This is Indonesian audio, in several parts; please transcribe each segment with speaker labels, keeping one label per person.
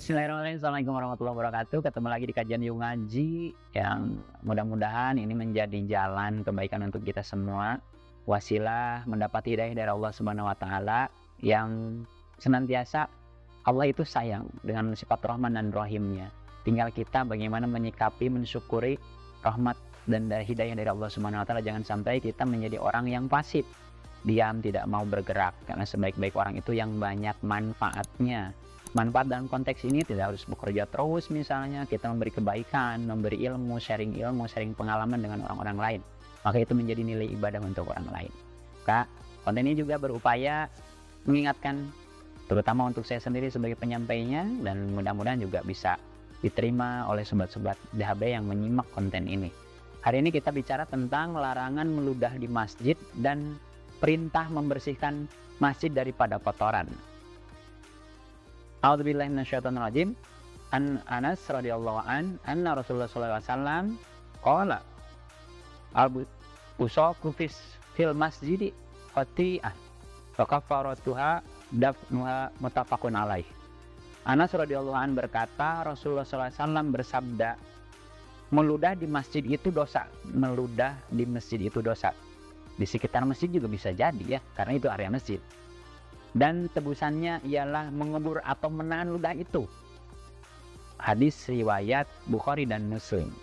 Speaker 1: Bismillahirrahmanirrahim. Assalamualaikum warahmatullahi wabarakatuh. Ketemu lagi di kajian Yuk Ngaji yang mudah-mudahan ini menjadi jalan kebaikan untuk kita semua. Wasilah mendapat hidayah dari Allah Subhanahu wa taala yang senantiasa Allah itu sayang dengan sifat Rahman dan Rahimnya. Tinggal kita bagaimana menyikapi, mensyukuri rahmat dan hidayah dari Allah Subhanahu wa taala. Jangan sampai kita menjadi orang yang pasif, diam, tidak mau bergerak, karena sebaik-baik orang itu yang banyak manfaatnya. Manfaat dalam konteks ini tidak harus bekerja terus, misalnya kita memberi kebaikan, memberi ilmu, sharing pengalaman dengan orang-orang lain, maka itu menjadi nilai ibadah untuk orang lain. Maka konten ini juga berupaya mengingatkan, terutama untuk saya sendiri sebagai penyampainya, dan mudah-mudahan juga bisa diterima oleh sobat-sobat DHB yang menyimak konten ini. Hari ini kita bicara tentang larangan meludah di masjid dan perintah membersihkan masjid daripada kotoran. A'udzubillahi minasyaitonirrajim. An Anas radhiyallahu an anna Rasulullah sallallahu alaihi wasallam qala al-busaqu fil masjidi khati'ah wa kafaratuha dafnuha muttafaqun alaih. Anas radhiyallahu an berkata, Rasulullah sallallahu alaihi wasallam bersabda, meludah di masjid itu dosa. Meludah di masjid itu dosa. Di sekitar masjid juga bisa jadi ya, karena itu area masjid. Dan tebusannya ialah mengubur atau menahan ludah itu. Hadis riwayat Bukhari dan Muslim.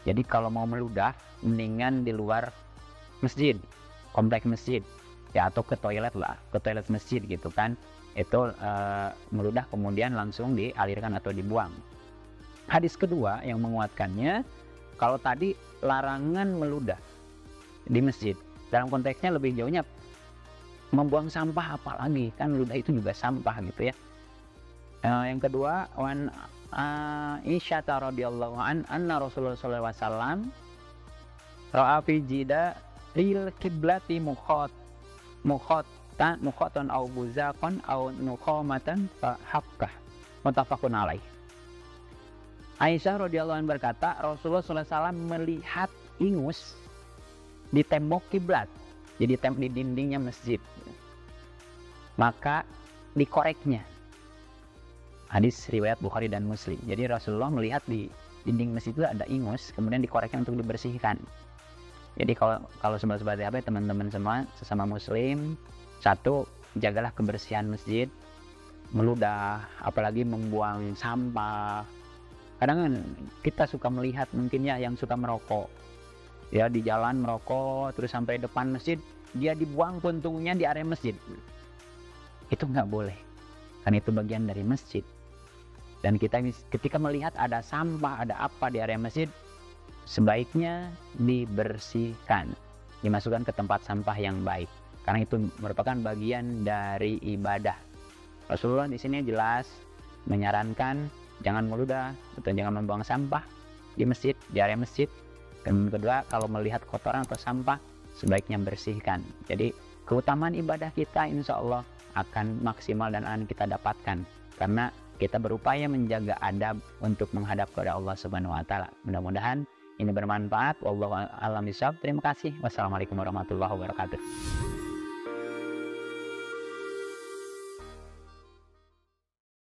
Speaker 1: Jadi kalau mau meludah, mendingan di luar masjid, komplek masjid, ya, atau ke toilet lah, ke toilet masjid gitu kan. Itu meludah kemudian langsung dialirkan atau dibuang. Hadis kedua yang menguatkannya, kalau tadi larangan meludah di masjid, dalam konteksnya lebih jauhnya membuang sampah, apalagi kan ludah itu juga sampah gitu ya. Yang kedua, wan Aisyah radhiyallahu anna Rasulullah sallallahu alaihi wasallam ra'a fi jida lil qiblati mukhatan aw buzaqan aw nuqamatan fa haqqah muttafaqun alaih. Aisyah radhiyallahu anha berkata, Rasulullah sallallahu alaihi wasallam melihat ingus di tembok kiblat. Jadi di dindingnya masjid, maka dikoreknya. Hadis riwayat Bukhari dan Muslim. Jadi Rasulullah melihat di dinding masjid itu ada ingus, kemudian dikoreknya untuk dibersihkan. Jadi kalau sobat-sobat DHB, teman-teman semua sesama muslim, satu, jagalah kebersihan masjid, meludah, apalagi membuang sampah. Kadang kan kita suka melihat mungkin ya yang suka merokok, ya, di jalan merokok terus sampai depan masjid, dia dibuang puntungnya di area masjid. Itu nggak boleh, kan itu bagian dari masjid. Dan kita ketika melihat ada sampah, ada apa di area masjid, sebaiknya dibersihkan, dimasukkan ke tempat sampah yang baik, karena itu merupakan bagian dari ibadah. Rasulullah di sini jelas menyarankan jangan meludah atau jangan membuang sampah di masjid, di area masjid. Dan kedua, kalau melihat kotoran atau sampah, sebaiknya bersihkan. Jadi keutamaan ibadah kita insya Allah akan maksimal dan akan kita dapatkan, karena kita berupaya menjaga adab untuk menghadap kepada Allah Subhanahu wa taala. Mudah-mudahan ini bermanfaat. Wallahu a'lam bishawab. Terima kasih. Wassalamualaikum warahmatullahi wabarakatuh.